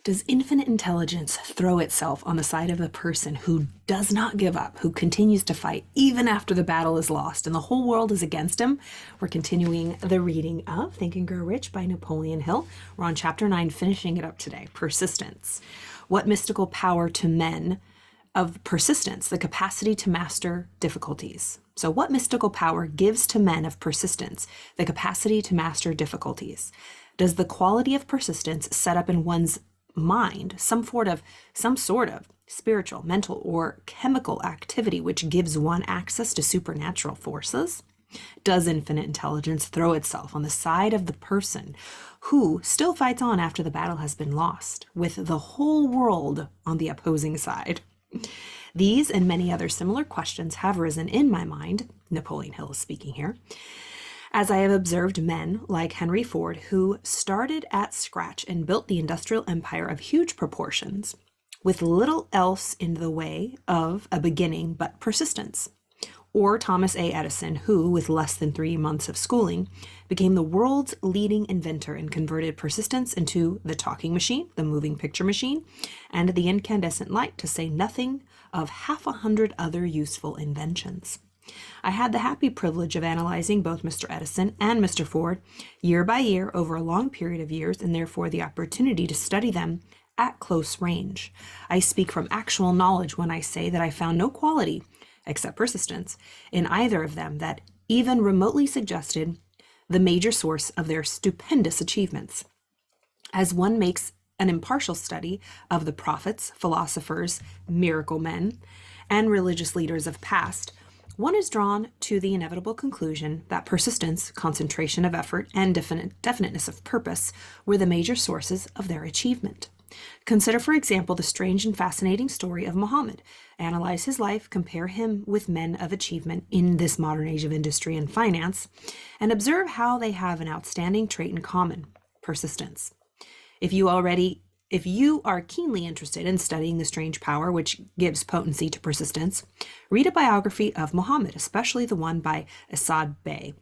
Does infinite intelligence throw itself on the side of the person who does not give up, who continues to fight even after the battle is lost and the whole world is against him? We're continuing the reading of Think and Grow Rich by Napoleon Hill. We're on chapter 9, finishing it up today. Persistence. What mystical power to men of persistence, the capacity to master difficulties. So, what mystical power gives to men of persistence the capacity to master difficulties? Does the quality of persistence set up in one's mind some sort of spiritual, mental, or chemical activity which gives one access to supernatural forces? Does infinite intelligence throw itself on the side of the person who still fights on after the battle has been lost, with the whole world on the opposing side? These and many other similar questions have risen in my mind, Napoleon Hill is speaking here, as I have observed men like Henry Ford who started at scratch and built the industrial empire of huge proportions with little else in the way of a beginning but persistence. Or Thomas A. Edison, who, with less than 3 months of schooling, became the world's leading inventor and converted persistence into the talking machine, the moving picture machine, and the incandescent light, to say nothing of 100 other useful inventions. I had the happy privilege of analyzing both Mr. Edison and Mr. Ford year by year over a long period of years, and therefore the opportunity to study them at close range. I speak from actual knowledge when I say that I found no quality, except persistence, in either of them that even remotely suggested the major source of their stupendous achievements. As one makes an impartial study of the prophets, philosophers, miracle men, and religious leaders of past, one is drawn to the inevitable conclusion that persistence, concentration of effort, and definiteness of purpose were the major sources of their achievement. Consider, for example, the strange and fascinating story of Muhammad. Analyze his life, compare him with men of achievement in this modern age of industry and finance, and observe how they have an outstanding trait in common: persistence. If you are keenly interested in studying the strange power which gives potency to persistence, read a biography of Muhammad, especially the one by Asad Bey.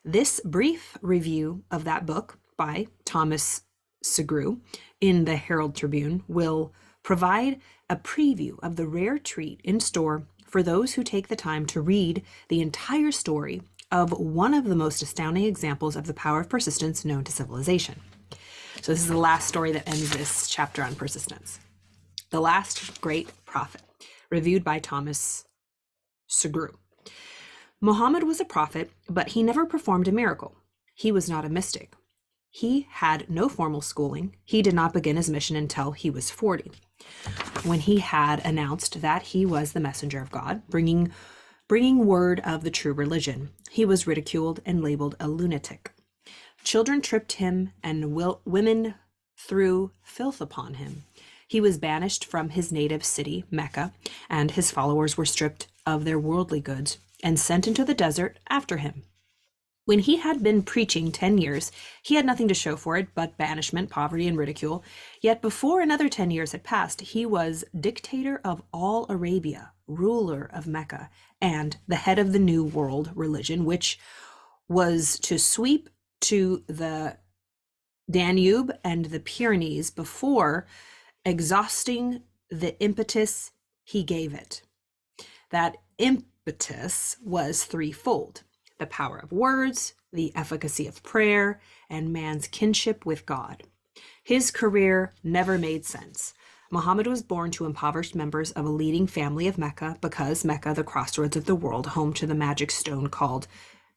This brief review of that book by Thomas Segru in the Herald Tribune will provide a preview of the rare treat in store for those who take the time to read the entire story of one of the most astounding examples of the power of persistence known to civilization. So this is the last story that ends this chapter on persistence. The Last Great Prophet, reviewed by Thomas Segru. Muhammad was a prophet, but he never performed a miracle. He was not a mystic. He had no formal schooling. He did not begin his mission until he was 40, when he had announced that he was the messenger of God, bringing word of the true religion. He was ridiculed and labeled a lunatic. Children tripped him, and women threw filth upon him. He was banished from his native city, Mecca, and his followers were stripped of their worldly goods and sent into the desert after him. When he had been preaching 10 years, he had nothing to show for it but banishment, poverty, and ridicule. Yet before another 10 years had passed, he was dictator of all Arabia, ruler of Mecca, and the head of the new world religion, which was to sweep to the Danube and the Pyrenees before exhausting the impetus he gave it. That impetus was threefold: the power of words, the efficacy of prayer, and man's kinship with God. His career never made sense. Muhammad was born to impoverished members of a leading family of Mecca, because Mecca, the crossroads of the world, home to the magic stone called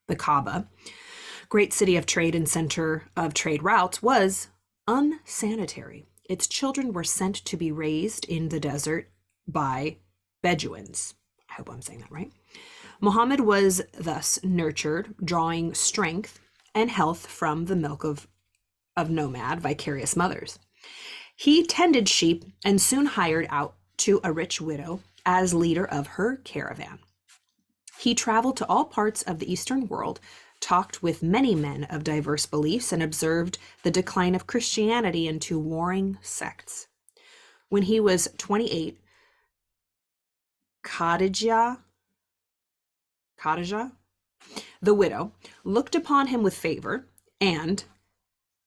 the Kaaba, great city of trade and center of trade routes, was unsanitary. Its children were sent to be raised in the desert by Bedouins. I hope I'm saying that right. Muhammad was thus nurtured, drawing strength and health from the milk of nomad, vicarious mothers. He tended sheep and soon hired out to a rich widow as leader of her caravan. He traveled to all parts of the Eastern world, talked with many men of diverse beliefs, and observed the decline of Christianity into warring sects. When he was 28, Khadijah, the widow, looked upon him with favor and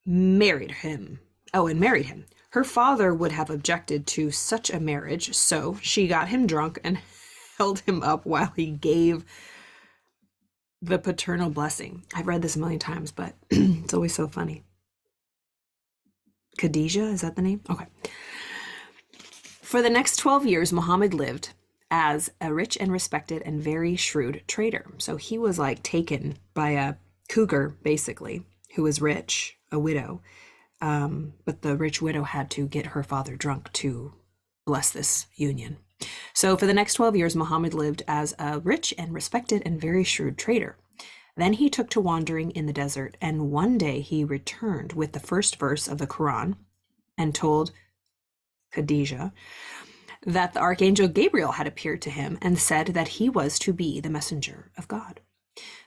married him. Her father would have objected to such a marriage, so she got him drunk and held him up while he gave the paternal blessing. I've read this a million times, but it's always so funny. Khadijah, is that the name? Okay. For the next 12 years, Muhammad lived as a rich and respected and very shrewd trader. So he was like taken by a cougar, basically, who was rich, a widow. But the rich widow had to get her father drunk to bless this union. So for the next 12 years, Muhammad lived as a rich and respected and very shrewd trader. Then he took to wandering in the desert, and one day he returned with the first verse of the Quran and told Khadijah that the archangel Gabriel had appeared to him and said that he was to be the messenger of God.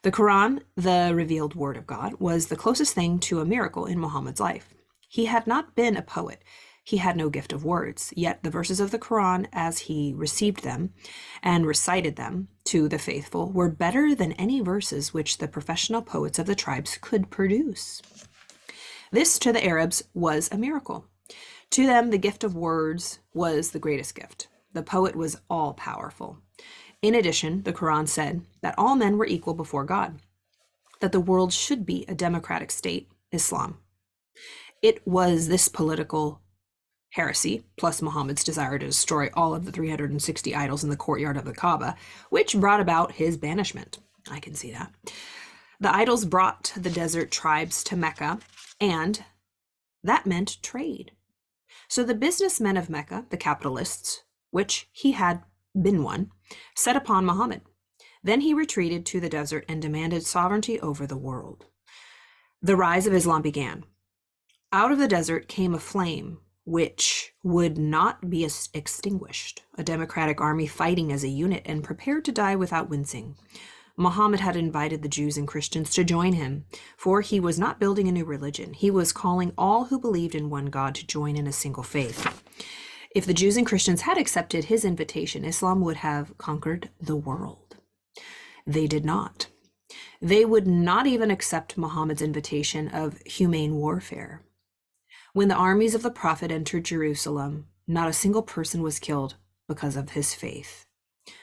The Quran, the revealed word of God, was the closest thing to a miracle in Muhammad's life. He had not been a poet. He had no gift of words, yet the verses of the Quran, as he received them and recited them to the faithful, were better than any verses which the professional poets of the tribes could produce. This, to the Arabs, was a miracle. To them, the gift of words was the greatest gift. The poet was all-powerful. In addition, the Quran said that all men were equal before God, that the world should be a democratic state, Islam. It was this political heresy, plus Muhammad's desire to destroy all of the 360 idols in the courtyard of the Kaaba, which brought about his banishment. I can see that. The idols brought the desert tribes to Mecca, and that meant trade. So the businessmen of Mecca, the capitalists, which he had been one, set upon Muhammad. Then he retreated to the desert and demanded sovereignty over the world. The rise of Islam began. Out of the desert came a flame which would not be extinguished, a democratic army fighting as a unit and prepared to die without wincing. Muhammad had invited the Jews and Christians to join him, for he was not building a new religion. He was calling all who believed in one God to join in a single faith. If the Jews and Christians had accepted his invitation, Islam would have conquered the world. They did not. They would not even accept Muhammad's invitation of humane warfare. When the armies of the Prophet entered Jerusalem, not a single person was killed because of his faith.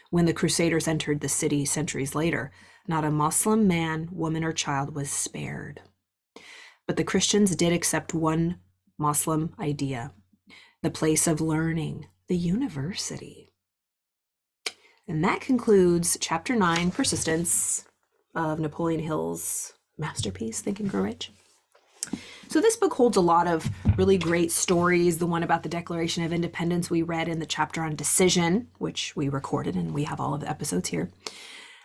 When the Crusaders entered the city centuries later, not a Muslim man, woman, or child was spared. But the Christians did accept one Muslim idea, the place of learning, the university. And that concludes Chapter 9, Persistence, of Napoleon Hill's masterpiece, Think and Grow Rich. So this book holds a lot of really great stories. The one about the Declaration of Independence we read in the chapter on decision, which we recorded, and we have all of the episodes here.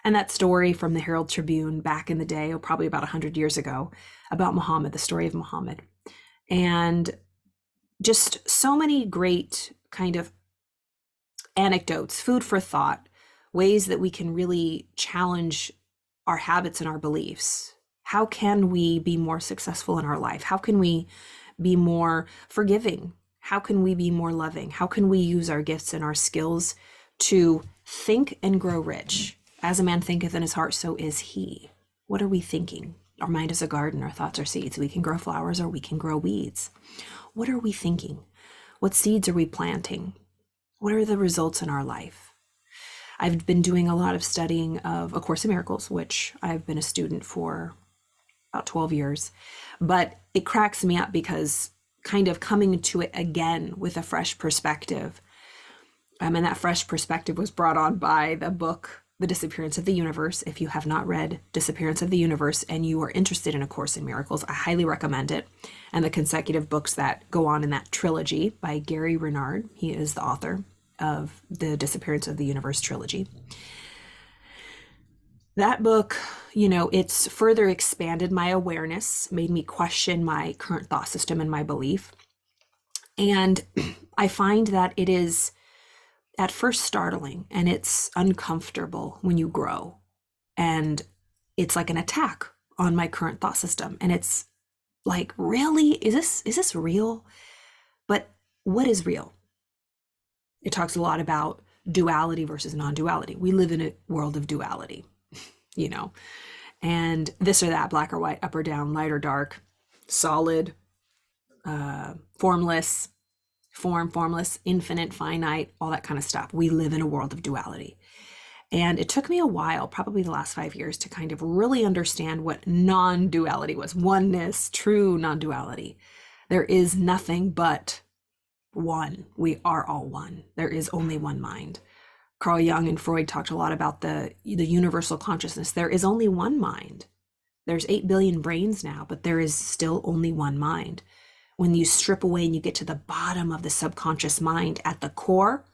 And that story from the Herald Tribune back in the day, or probably about 100 years ago, about Muhammad, the story of Muhammad. And just so many great kind of anecdotes, food for thought, ways that we can really challenge our habits and our beliefs. How can we be more successful in our life? How can we be more forgiving? How can we be more loving? How can we use our gifts and our skills to think and grow rich? As a man thinketh in his heart, so is he. What are we thinking? Our mind is a garden, our thoughts are seeds. We can grow flowers or we can grow weeds. What are we thinking? What seeds are we planting? What are the results in our life? I've been doing a lot of studying of A Course in Miracles, which I've been a student for about 12 years, but it cracks me up because kind of coming to it again with a fresh perspective. And that fresh perspective was brought on by the book, The Disappearance of the Universe. If you have not read Disappearance of the Universe and you are interested in A Course in Miracles, I highly recommend it. And the consecutive books that go on in that trilogy by Gary Renard. He is the author of the Disappearance of the Universe trilogy. That book, it's further expanded my awareness, made me question my current thought system and my belief. And I find that it is at first startling and it's uncomfortable when you grow. And it's like an attack on my current thought system. And it's like, really? Is this real? But what is real? It talks a lot about duality versus non-duality. We live in a world of duality. And this or that, black or white, up or down, light or dark, solid, formless, form, formless, infinite, finite, all that kind of stuff. We live in a world of duality. And it took me a while, probably the last 5 years, to kind of really understand what non-duality was. Oneness, true non-duality. There is nothing but one. We are all one. There is only one mind. Carl Jung and Freud talked a lot about the universal consciousness. There is only one mind. There's 8 billion brains now, but there is still only one mind. When you strip away and you get to the bottom of the subconscious mind at the core,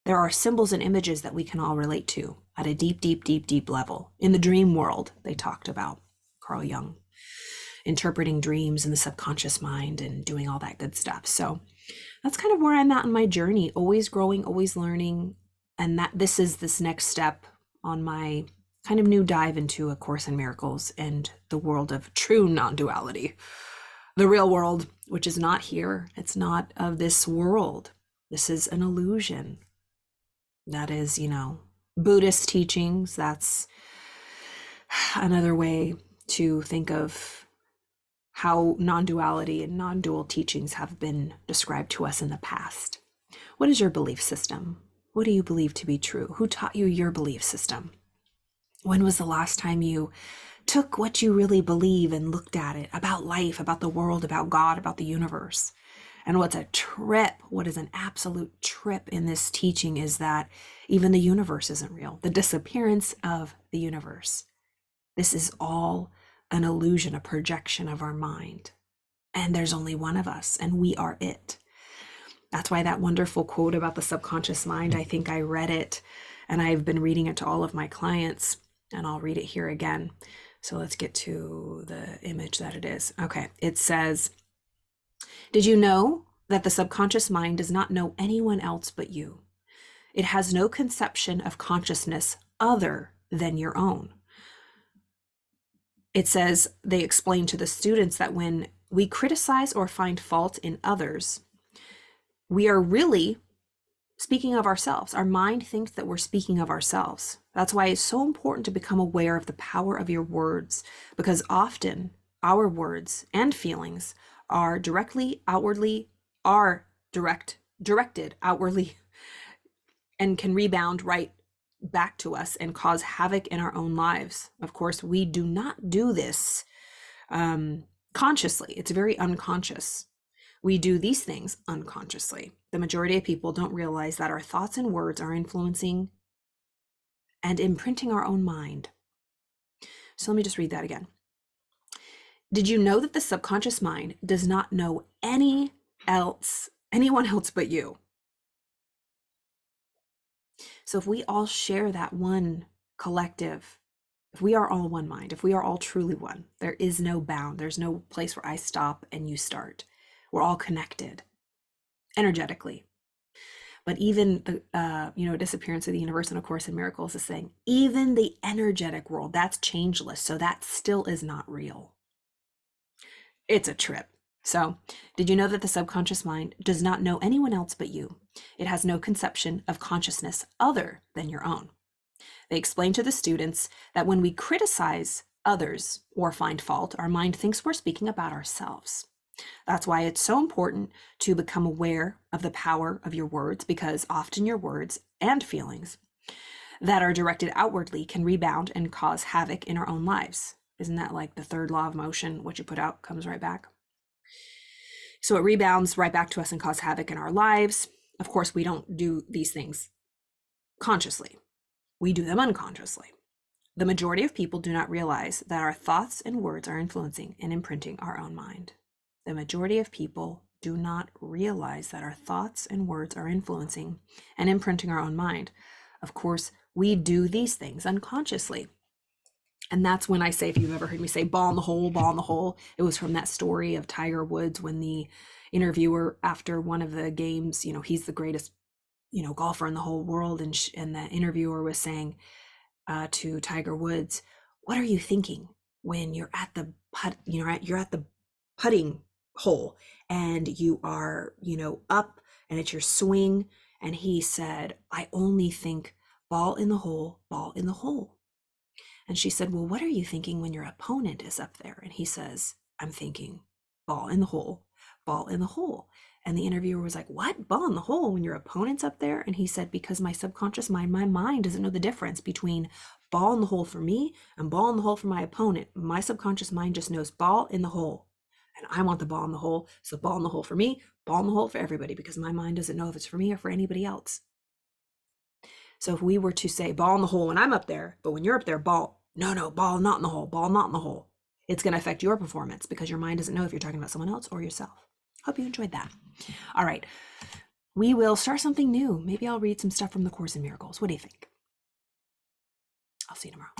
there are symbols and images that we can all relate to at a deep, deep, deep, deep level. In the dream world, they talked about Carl Jung, interpreting dreams in the subconscious mind and doing all that good stuff. So that's kind of where I'm at in my journey, always growing, always learning. And that this is this next step on my kind of new dive into A Course in Miracles and the world of true non-duality. The real world, which is not here. It's not of this world. This is an illusion. That is, Buddhist teachings. That's another way to think of how non-duality and non-dual teachings have been described to us in the past. What is your belief system? What do you believe to be true? Who taught you your belief system? When was the last time you took what you really believe and looked at it about life, about the world, about God, about the universe? And what's a trip, what is an absolute trip in this teaching is that even the universe isn't real. The disappearance of the universe. This is all an illusion, a projection of our mind. And there's only one of us, and we are it. That's why that wonderful quote about the subconscious mind, I think I read it, and I've been reading it to all of my clients, and I'll read it here again. So let's get to the image that it is. Okay, it says, did you know that the subconscious mind does not know anyone else but you? It has no conception of consciousness other than your own. It says, they explain to the students that when we criticize or find fault in others, we are really speaking of ourselves. Our mind thinks that we're speaking of ourselves. That's why it's so important to become aware of the power of your words, because often our words and feelings are directed outwardly and can rebound right back to us and cause havoc in our own lives. Of course, we do not do this consciously. It's very unconscious. We do these things unconsciously. The majority of people don't realize that our thoughts and words are influencing and imprinting our own mind. So let me just read that again. Did you know that the subconscious mind does not know anyone else but you? So if we all share that one collective, if we are all one mind, if we are all truly one, there is no bound. There's no place where I stop and you start. We're all connected energetically. But even the disappearance of the universe in A Course in Miracles is saying, even the energetic world, that's changeless. So that still is not real. It's a trip. So, did you know that the subconscious mind does not know anyone else but you? It has no conception of consciousness other than your own. They explain to the students that when we criticize others or find fault, our mind thinks we're speaking about ourselves. That's why it's so important to become aware of the power of your words, because often your words and feelings that are directed outwardly can rebound and cause havoc in our own lives. Isn't that like the third law of motion? What you put out comes right back. So it rebounds right back to us and causes havoc in our lives. Of course, we don't do these things consciously. We do them unconsciously. The majority of people do not realize that our thoughts and words are influencing and imprinting our own mind. The majority of people do not realize that our thoughts and words are influencing and imprinting our own mind. Of course, we do these things unconsciously. And that's when I say, if you've ever heard me say ball in the hole, ball in the hole, it was from that story of Tiger Woods when the interviewer after one of the games, he's the greatest, golfer in the whole world. And the interviewer was saying to Tiger Woods, what are you thinking when you're at the you're at the putting hole and you are, up and it's your swing? And he said, I only think ball in the hole, ball in the hole. And she said, well, what are you thinking when your opponent is up there? And he says, I'm thinking ball in the hole, ball in the hole. And the interviewer was like, what? Ball in the hole when your opponent's up there? And he said, because my subconscious mind, my mind doesn't know the difference between ball in the hole for me and ball in the hole for my opponent. My subconscious mind just knows ball in the hole. And I want the ball in the hole. So ball in the hole for me, ball in the hole for everybody, because my mind doesn't know if it's for me or for anybody else. So if we were to say ball in the hole when I'm up there, but when you're up there, ball, no, ball not in the hole, ball not in the hole, it's going to affect your performance because your mind doesn't know if you're talking about someone else or yourself. Hope you enjoyed that. All right. We will start something new. Maybe I'll read some stuff from the Course in Miracles. What do you think? I'll see you tomorrow.